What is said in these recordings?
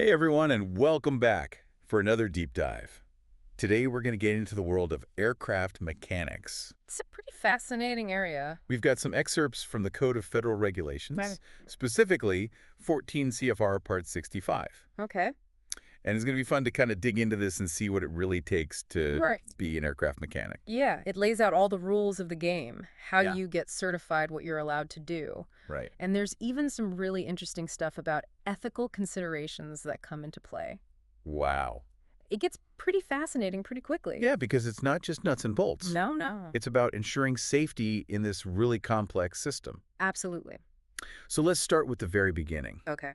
Hey everyone, and welcome back for another deep dive. Today we're going to get into the world of aircraft mechanics. It's a pretty fascinating area. We've got some excerpts from the Code of Federal Right. Regulations, specifically 14 CFR Part 65. Okay. And it's going to be fun to kind of dig into this and see what it really takes to Right. be an aircraft mechanic. Yeah, it lays out all the rules of the game, how Yeah. you get certified, what you're allowed to do. Right. And there's even some really interesting stuff about ethical considerations that come into play. Wow. It gets pretty fascinating pretty quickly. Yeah, because it's not just nuts and bolts. No. It's about ensuring safety in this really complex system. Absolutely. So let's start with the very beginning. Okay.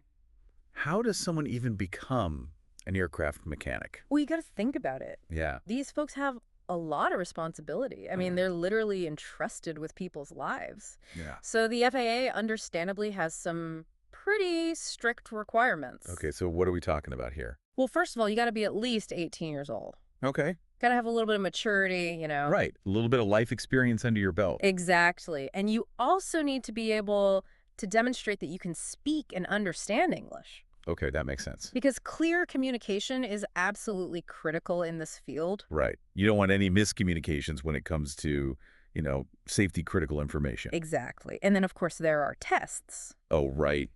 How does someone even become an aircraft mechanic? Well, you got to think about it. Yeah. These folks have a lot of responsibility. I mean, they're literally entrusted with people's lives. Yeah. So the FAA understandably has some pretty strict requirements. Okay, so what are we talking about here? Well, first of all, you got to be at least 18 years old. Okay. Got to have a little bit of maturity. Right. A little bit of life experience under your belt. Exactly. And you also need to be able to demonstrate that you can speak and understand English. Okay, that makes sense. Because clear communication is absolutely critical in this field. Right. You don't want any miscommunications when it comes to, safety critical information. Exactly. And then, of course, there are tests. Oh, right.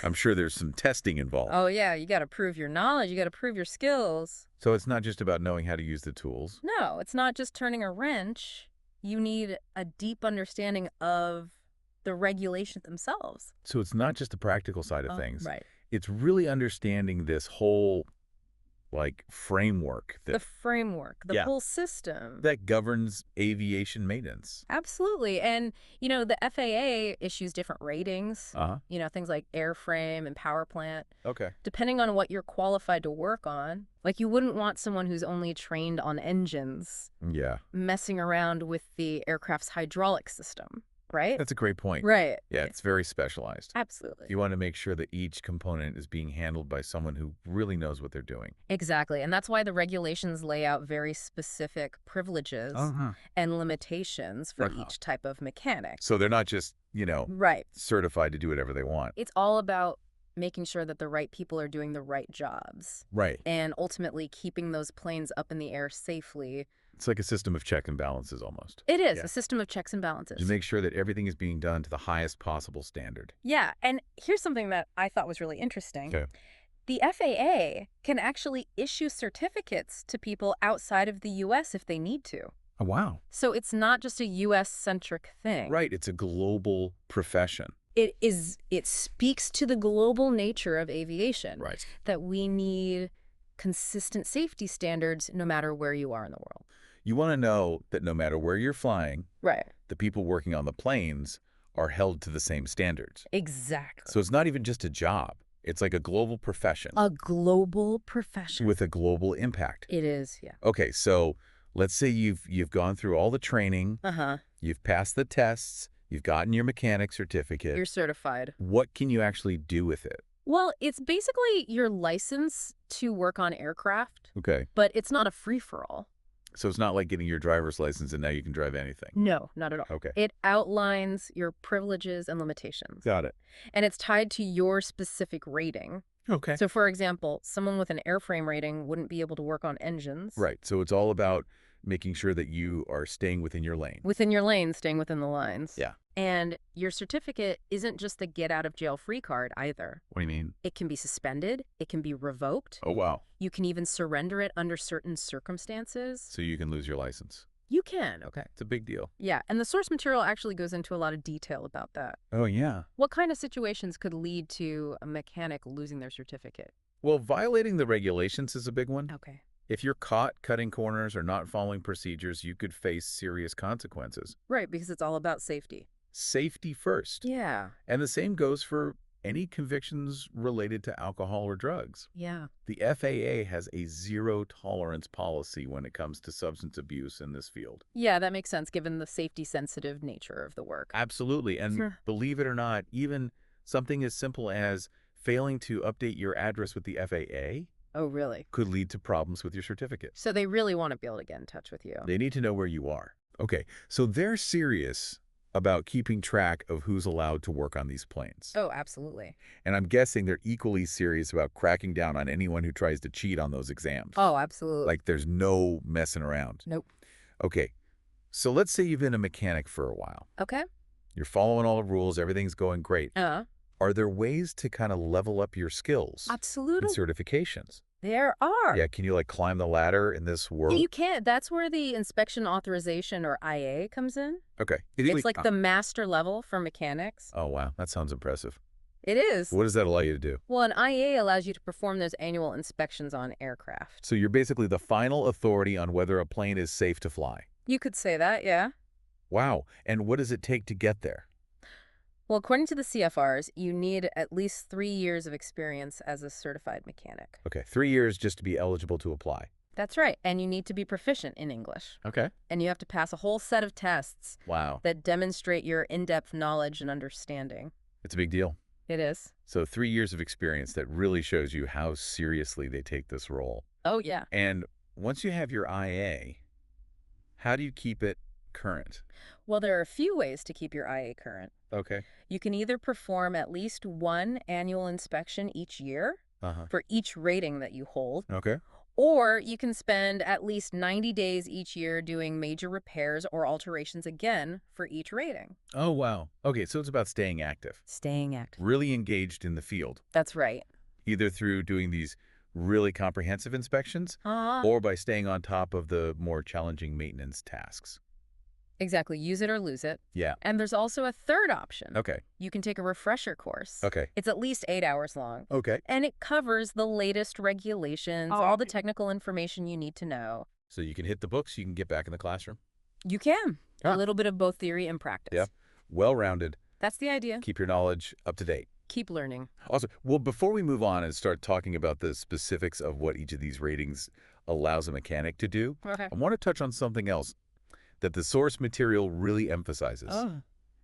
I'm sure there's some testing involved. Oh, yeah, you got to prove your knowledge. You got to prove your skills. So it's not just about knowing how to use the tools. No, it's not just turning a wrench. You need a deep understanding of the regulations themselves. So it's not just the practical side of Oh, things. right. It's really understanding this whole, framework The framework, the Yeah. whole system. that governs aviation maintenance. Absolutely. And, the FAA issues different ratings, Uh-huh. things like airframe and power plant, Okay. depending on what you're qualified to work on. Like, you wouldn't want someone who's only trained on engines Yeah. messing around with the aircraft's hydraulic system, right? That's a great point. Right. Yeah, it's very specialized. Absolutely. You want to make sure that each component is being handled by someone who really knows what they're doing. Exactly. And that's why the regulations lay out very specific privileges and limitations for Uh-huh. each type of mechanic. So they're not just, Right. certified to do whatever they want. It's all about making sure that the right people are doing the right jobs Right. and ultimately keeping those planes up in the air safely. It's like a system of check and balances almost. It is Yeah. a system of checks and To balances. make sure that everything is being done to the highest possible standard. Yeah. And here's something that I thought was really interesting. Okay. The FAA can actually issue certificates to people outside of the U.S. if they need to. Oh, wow. So it's not just a U.S.-centric thing. Right. It's a global profession. It speaks to the global nature of aviation. Right. That we need consistent safety standards no matter where you are in the world. You want to know that no matter where you're flying, Right. the people working on the planes are held to the same standards. Exactly. So it's not even just a job. It's like a global profession A global profession. with a global impact. It is, yeah. Okay, so let's say you've gone through all the training, Uh-huh. you've passed the tests, you've gotten your mechanic certificate. You're certified. What can you actually do with it? Well, it's basically your license to work on aircraft, Okay, but it's not a free-for-all. so it's not like getting your driver's license and now you can drive anything. No, not at all. Okay, It outlines your privileges and limitations, got it. and it's tied to your specific rating. Okay. So, for example, someone with an airframe rating wouldn't be able to work on engines. Right, so it's all about making sure that you are staying within your lane. Within your lane, staying within the lines. Yeah. And your certificate isn't just a get-out-of-jail-free card either. What do you mean? It can be suspended. It can be revoked. Oh, wow. You can even surrender it under certain circumstances. So you can lose your license. You can. Okay, it's a big deal. Yeah, and the source material actually goes into a lot of detail about that. Oh, yeah. What kind of situations could lead to a mechanic losing their certificate? Well, violating the regulations is a big one. Okay. If you're caught cutting corners or not following procedures, you could face serious consequences. Right, because it's all about safety. Safety first. Yeah. And the same goes for any convictions related to alcohol or drugs. Yeah. The FAA has a zero tolerance policy when it comes to substance abuse in this field. Yeah, that makes sense given the safety-sensitive nature of the work. Absolutely. And Sure. believe it or not, even something as simple as failing to update your address with the FAA Oh, really? could lead to problems with your certificate. So they really want to be able to get in touch with you. They need to know where you are. Okay, so they're serious about keeping track of who's allowed to work on these planes. Oh, absolutely. And I'm guessing they're equally serious about cracking down on anyone who tries to cheat on those exams. Oh, absolutely. Like there's no messing around. Nope. Okay, so let's say you've been a mechanic for a while. Okay. You're following all the rules, everything's going great. Are there ways to kind of level up your skills and Absolutely. certifications? There are. Yeah, can you like climb the ladder in this world? You can't. That's where the inspection authorization, or IA, comes in. Okay. It's like the master level for mechanics. Oh, wow. That sounds impressive. It is. What does that allow you to do? Well, an IA allows you to perform those annual inspections on aircraft. So you're basically the final authority on whether a plane is safe to fly. You could say that, yeah. Wow. And what does it take to get there? Well, according to the CFRs, you need at least 3 years of experience as a certified mechanic. Okay, 3 years just to be eligible to apply. That's right. And you need to be proficient in English. Okay. And you have to pass a whole set of tests Wow. that demonstrate your in-depth knowledge and understanding. It's a big deal. It is. So 3 years of experience that really shows you how seriously they take this role. Oh, yeah. And once you have your IA, how do you keep it current? Well, there are a few ways to keep your IA current. Okay. You can either perform at least one annual inspection each year Uh-huh. for each rating that you hold, Okay. or you can spend at least 90 days each year doing major repairs or alterations again for each rating. Oh, wow. Okay, so it's about staying active, Staying active. really engaged in the field, That's right. either through doing these really comprehensive inspections or by staying on top of the more challenging maintenance tasks. Exactly. Use it or lose it. Yeah. And there's also a third option. Okay. You can take a refresher course. Okay. It's at least 8 hours long. Okay. And it covers the latest regulations, all the technical information you need to know. So you can hit the books, you can get back in the classroom. You can. Huh. A little bit of both theory and practice. Yeah. Well-rounded. That's the idea. Keep your knowledge up to date. Keep learning. Also, well, before we move on and start talking about the specifics of what each of these ratings allows a mechanic to do, Okay. I want to touch on something else that the source material really emphasizes,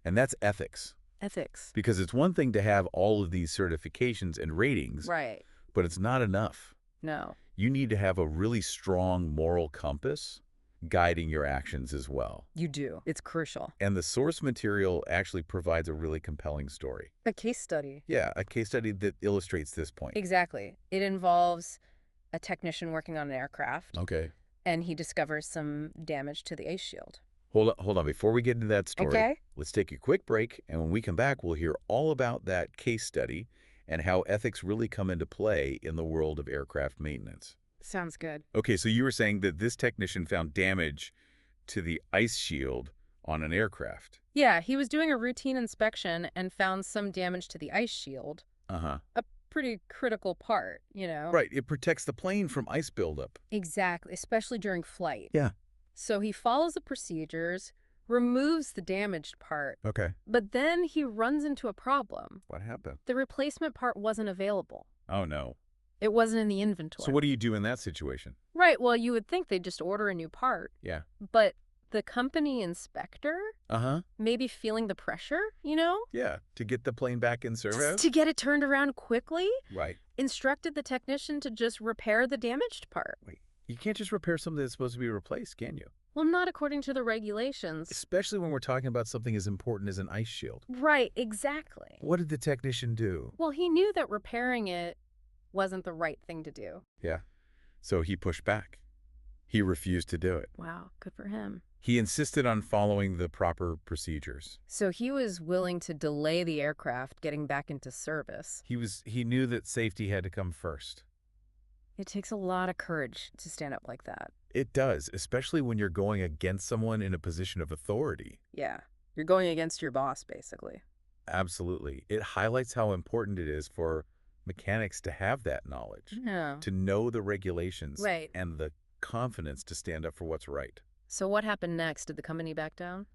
and that's ethics. Ethics. Because it's one thing to have all of these certifications and ratings, Right. but it's not enough. No. You need to have a really strong moral compass guiding your actions as well. You do. It's crucial. And the source material actually provides a really compelling story. A case study. Yeah, a case study that illustrates this point. Exactly. It involves a technician working on an aircraft, Okay. and he discovers some damage to the ice shield. Hold on. Before we get into that story, Okay. let's take a quick break, and when we come back, we'll hear all about that case study and how ethics really come into play in the world of aircraft maintenance. Sounds good. Okay, so you were saying that this technician found damage to the ice shield on an aircraft. Yeah, he was doing a routine inspection and found some damage to the ice shield. Uh-huh. A pretty critical part, you know? Right, it protects the plane from ice buildup. Exactly, especially during flight. Yeah. So he follows the procedures, removes the damaged part, Okay. but then he runs into a problem. What happened? The replacement part wasn't available. Oh, no. It wasn't in the inventory. So what do you do in that situation? Right, well, you would think they'd just order a new part. Yeah. But the company inspector, Uh-huh. maybe feeling the pressure, you know? Yeah, to get the plane back in service? Just to get it turned around quickly, Right. instructed the technician to just repair the damaged part. Wait, you can't just repair something that's supposed to be replaced, can you? Well, not according to the regulations. Especially when we're talking about something as important as an ice shield. Right, exactly. What did the technician do? Well, he knew that repairing it wasn't the right thing to do. Yeah. So he pushed back. He refused to do it. Wow, good for him. He insisted on following the proper procedures. So he was willing to delay the aircraft getting back into service. He knew that safety had to come first. It takes a lot of courage to stand up like that. It does, especially when you're going against someone in a position of authority. Yeah, you're going against your boss, basically. Absolutely. It highlights how important it is for mechanics to have that knowledge, Yeah. to know the regulations, Right. and the confidence to stand up for what's right. So what happened next? Did the company back down?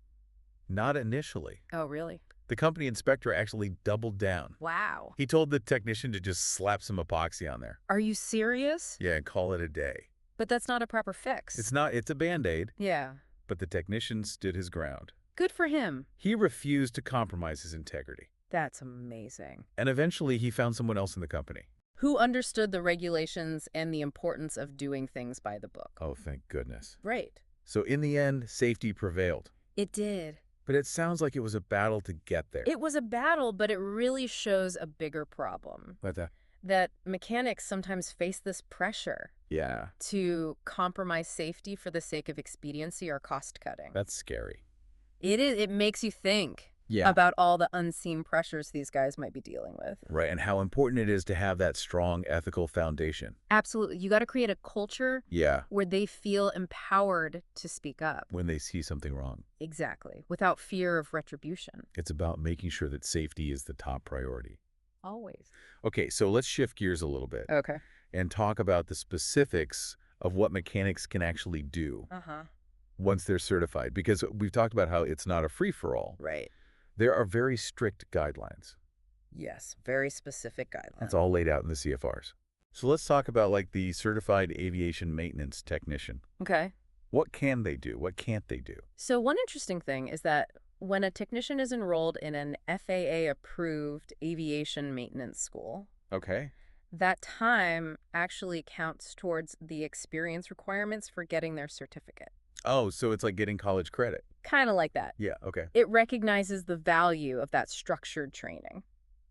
Not initially. Oh, really? The company inspector actually doubled down. Wow. He told the technician to just slap some epoxy on there. Are you serious? Yeah, and call it a day. But that's not a proper fix. It's a Band-Aid, Yeah. but the technician stood his ground. Good for him. He refused to compromise his integrity. That's amazing. And eventually he found someone else in the company. Who understood the regulations and the importance of doing things by the book. Oh, thank goodness. Right. So in the end, safety prevailed. It did. But it sounds like it was a battle to get there. It was a battle, but it really shows a bigger problem. But That mechanics sometimes face this pressure yeah, to compromise safety for the sake of expediency or cost cutting. that's scary. It makes you think Yeah. about all the unseen pressures these guys might be dealing with. Right, and how important it is to have that strong ethical foundation. Absolutely. You got to create a culture Yeah, where they feel empowered to speak up. when they see something wrong. Exactly. Without fear of retribution. It's about making sure that safety is the top priority. Always. Okay, so let's shift gears a little bit Okay. and talk about the specifics of what mechanics can actually do Uh-huh. once they're certified, because we've talked about how it's not a free-for-all. Right. There are very strict guidelines. Yes. Very specific guidelines. That's all laid out in the CFRs. So let's talk about like the certified aviation maintenance technician. Okay. What can they do? What can't they do? So one interesting thing is that when a technician is enrolled in an FAA-approved aviation maintenance school, Okay. that time actually counts towards the experience requirements for getting their certificate. Oh, so it's like getting college credit. Kind of like that. Yeah, okay. It recognizes the value of that structured training.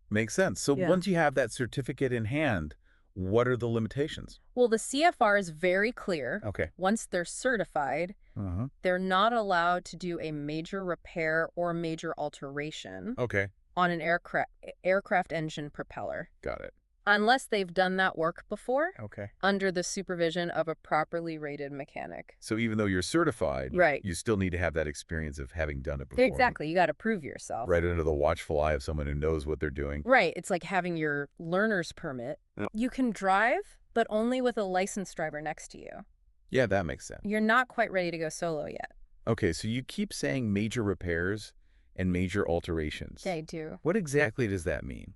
Makes sense. So Yeah. once you have that certificate in hand, what are the limitations? Well, the CFR is very clear. Okay. Once they're certified, Uh-huh. they're not allowed to do a major repair or major alteration Okay. on an aircraft engine propeller, Got it. unless they've done that work before Okay. under the supervision of a properly rated mechanic. So even though you're certified, Right. you still need to have that experience of having done it before. Exactly. You got to prove yourself. Right under the watchful eye of someone who knows what they're doing. Right. It's like having your learner's permit. Yep. You can drive, but only with a licensed driver next to you. Yeah, that makes sense. You're not quite ready to go solo yet. Okay, so you keep saying major repairs and major alterations. I do. What exactly does that mean?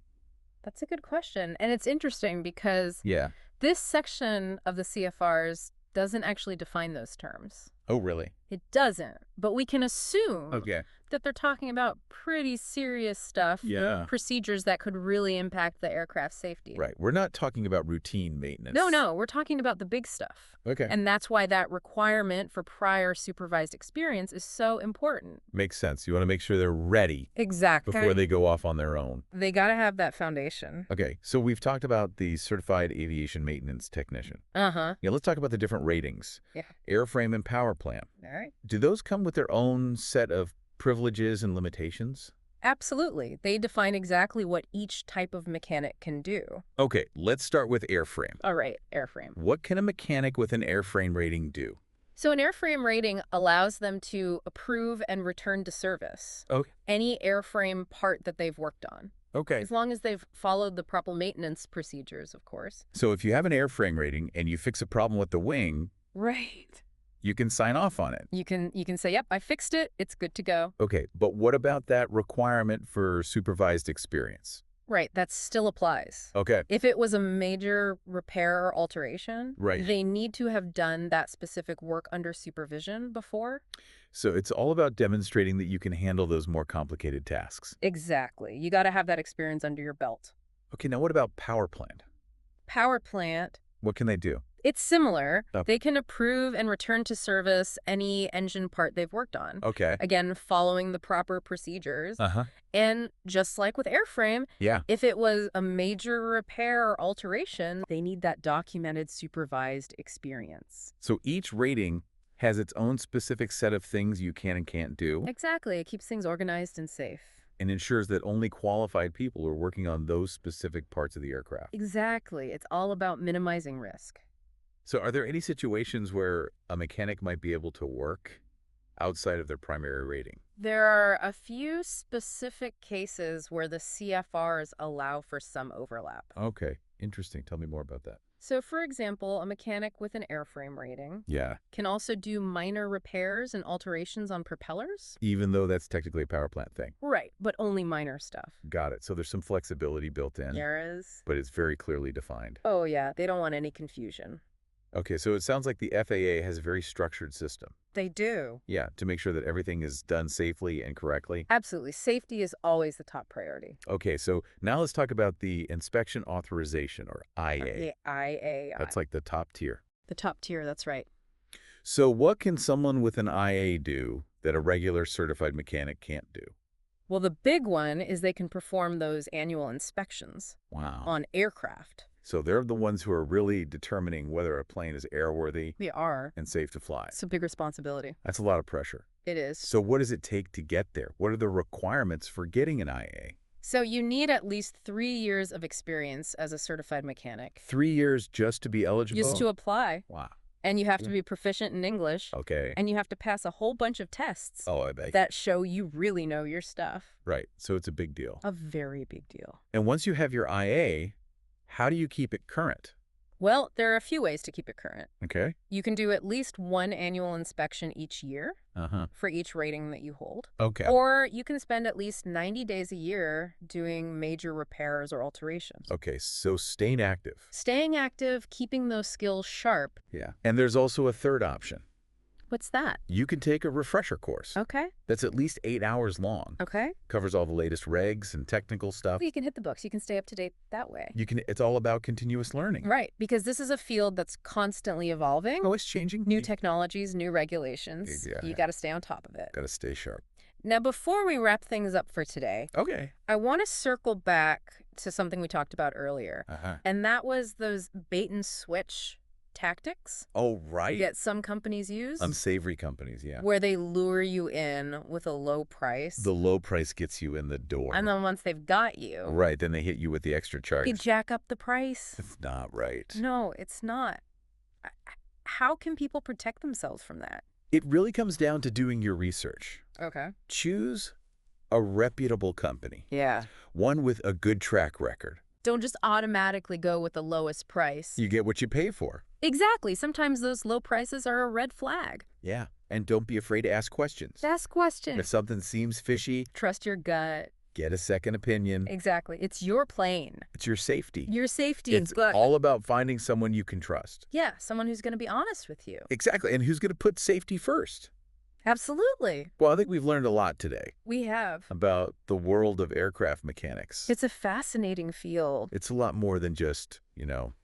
That's a good question. And it's interesting because Yeah. this section of the CFRs doesn't actually define those terms. Oh, really? It doesn't. But we can assume Okay. that they're talking about pretty serious stuff, Yeah. procedures that could really impact the aircraft's safety. Right. We're not talking about routine maintenance. No, we're talking about the big stuff. Okay. And that's why that requirement for prior supervised experience is so important. Makes sense. You want to make sure they're ready Exactly. before they go off on their own. They got to have that foundation. Okay, so we've talked about the certified aviation maintenance technician. Uh-huh. Yeah, let's talk about the different ratings. Yeah. Airframe and power plant. All right. Do those come with their own set of privileges and limitations? Absolutely. They define exactly what each type of mechanic can do. Okay, let's start with airframe. All right, airframe. What can a mechanic with an airframe rating do? So an airframe rating allows them to approve and return to service Okay. any airframe part that they've worked on, Okay. as long as they've followed the proper maintenance procedures, of course. So if you have an airframe rating and you fix a problem with the wing, Right. you can sign off on it. You can say, yep, I fixed it. It's good to go. Okay, but what about that requirement for supervised experience? Right. That still applies. Okay. If it was a major repair or alteration, Right. they need to have done that specific work under supervision before. So it's all about demonstrating that you can handle those more complicated tasks. Exactly. You got to have that experience under your belt. Okay, now what about power plant? Power plant, What can they do? it's similar. Oh. They can approve and return to service any engine part they've worked on. Okay. Again, following the proper procedures. Uh-huh. And just like with airframe, Yeah. if it was a major repair or alteration, they need that documented supervised experience. So each rating has its own specific set of things you can and can't do Exactly. It keeps things organized and safe. and ensures that only qualified people are working on those specific parts of the aircraft. Exactly. It's all about minimizing risk. So are there any situations where a mechanic might be able to work outside of their primary rating? There are a few specific cases where the CFRs allow for some overlap. Okay, interesting. Tell me more about that. So, for example, a mechanic with an airframe rating Yeah, can also do minor repairs and alterations on propellers. even though that's technically a power plant thing. Right, but only minor stuff. Got it. So there's some flexibility built in, There is. but it's very clearly defined. Oh, yeah, they don't want any confusion. Okay, so it sounds like the FAA has a very structured system. They do. Yeah, to make sure that everything is done safely and correctly. Absolutely. Safety is always the top priority. Okay, so now let's talk about the inspection authorization, or IA. The IA. That's like the top tier. the top tier, that's right. So what can someone with an IA do that a regular certified mechanic can't do? Well, the big one is they can perform those annual inspections Wow. on aircraft. So they're the ones who are really determining whether a plane is airworthy They are. and safe to fly. It's a big responsibility. That's a lot of pressure. It is. So what does it take to get there? What are the requirements for getting an IA? So you need at least 3 years of experience as a certified mechanic. 3 years just to be eligible? Just to apply. Wow. And you have to be proficient in English. Okay. And you have to pass a whole bunch of tests Oh, I bet. that show you really know your stuff. Right. So it's a big deal. A very big deal. And once you have your IA, how do you keep it current? Well, there are a few ways to keep it current. Okay. You can do at least one annual inspection each year Uh-huh. for each rating that you hold. Okay. Or you can spend at least 90 days a year doing major repairs or alterations. Okay, so staying active. Staying active, keeping those skills sharp. Yeah. And there's also a third option. What's that? You can take a refresher course Okay. that's at least 8 hours long. Okay. Covers all the latest regs and technical stuff. Well, you can hit the books. You can stay up to date that way. It's all about continuous learning. Right, because this is a field that's constantly evolving. Oh, it's changing. New technologies, new regulations. Yeah. You got to stay on top of it. Got to stay sharp. Now, before we wrap things up for today, Okay. I want to circle back to something we talked about earlier. Uh-huh. And that was those bait and switch tactics Oh, right. that some companies use, Unsavory companies, yeah. where they lure you in with a low price. The low price gets you in the door. And then once they've got you, Right, then they hit you with the extra charge. they jack up the price. It's not right. No, it's not. How can people protect themselves from that? It really comes down to doing your research. Okay. Choose a reputable company, Yeah. one with a good track record. Don't just automatically go with the lowest price. You get what you pay for. Exactly. Sometimes those low prices are a red flag. Yeah, and don't be afraid to ask questions. Ask questions. If something seems fishy, Trust your gut. get a second opinion. Exactly. It's your plane. It's your safety. Your safety. It's But all about finding someone you can trust. yeah, someone who's going to be honest with you. Exactly, and who's going to put safety first. Absolutely. Well, I think we've learned a lot today We have. about the world of aircraft mechanics. It's a fascinating field. It's a lot more than just,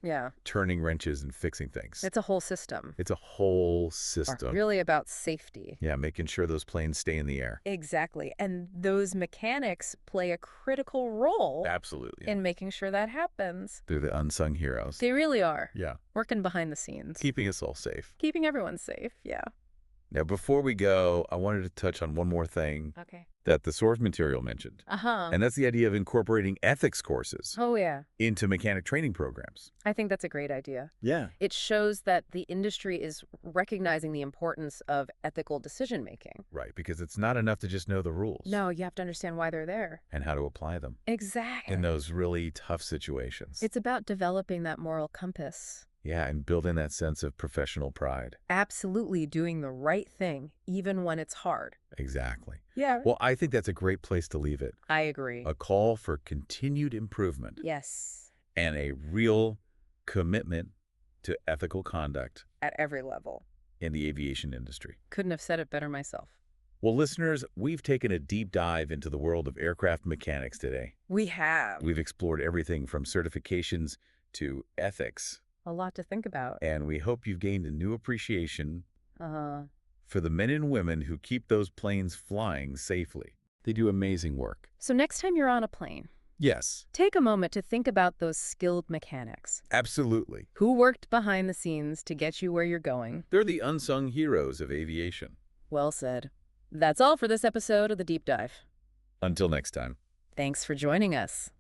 Yeah. turning wrenches and fixing things. It's a whole system. It's a whole system. Really about safety. Yeah, making sure those planes stay in the air. Exactly. And those mechanics play a critical role Absolutely. in making sure that happens. They're the unsung heroes. They really are. Yeah, Working behind the scenes. keeping us all safe. Keeping everyone safe. Yeah. Now, before we go, I wanted to touch on one more thing Okay. that the source material mentioned, Uh-huh. and that's the idea of incorporating ethics courses Oh, yeah. into mechanic training programs. I think that's a great idea. Yeah. It shows that the industry is recognizing the importance of ethical decision-making. Right, because it's not enough to just know the rules. No, you have to understand why they're there. And how to apply them Exactly. in those really tough situations. It's about developing that moral compass. Yeah, and building that sense of professional pride. Absolutely doing the right thing, even when it's hard. Exactly. Yeah. Well, I think that's a great place to leave it. I agree. A call for continued improvement Yes. and a real commitment to ethical conduct At every level. in the aviation industry. Couldn't have said it better myself. Well, listeners, we've taken a deep dive into the world of aircraft mechanics today. We have. We've explored everything from certifications to ethics, A lot to think about. and we hope you've gained a new appreciation Uh-huh. for the men and women who keep those planes flying safely. They do amazing work. So next time you're on a plane, Yes, take a moment to think about those skilled mechanics. absolutely. Who worked behind the scenes to get you where you're going? They're the unsung heroes of aviation. Well said. That's all for this episode of The Deep Dive. Until next time. Thanks for joining us.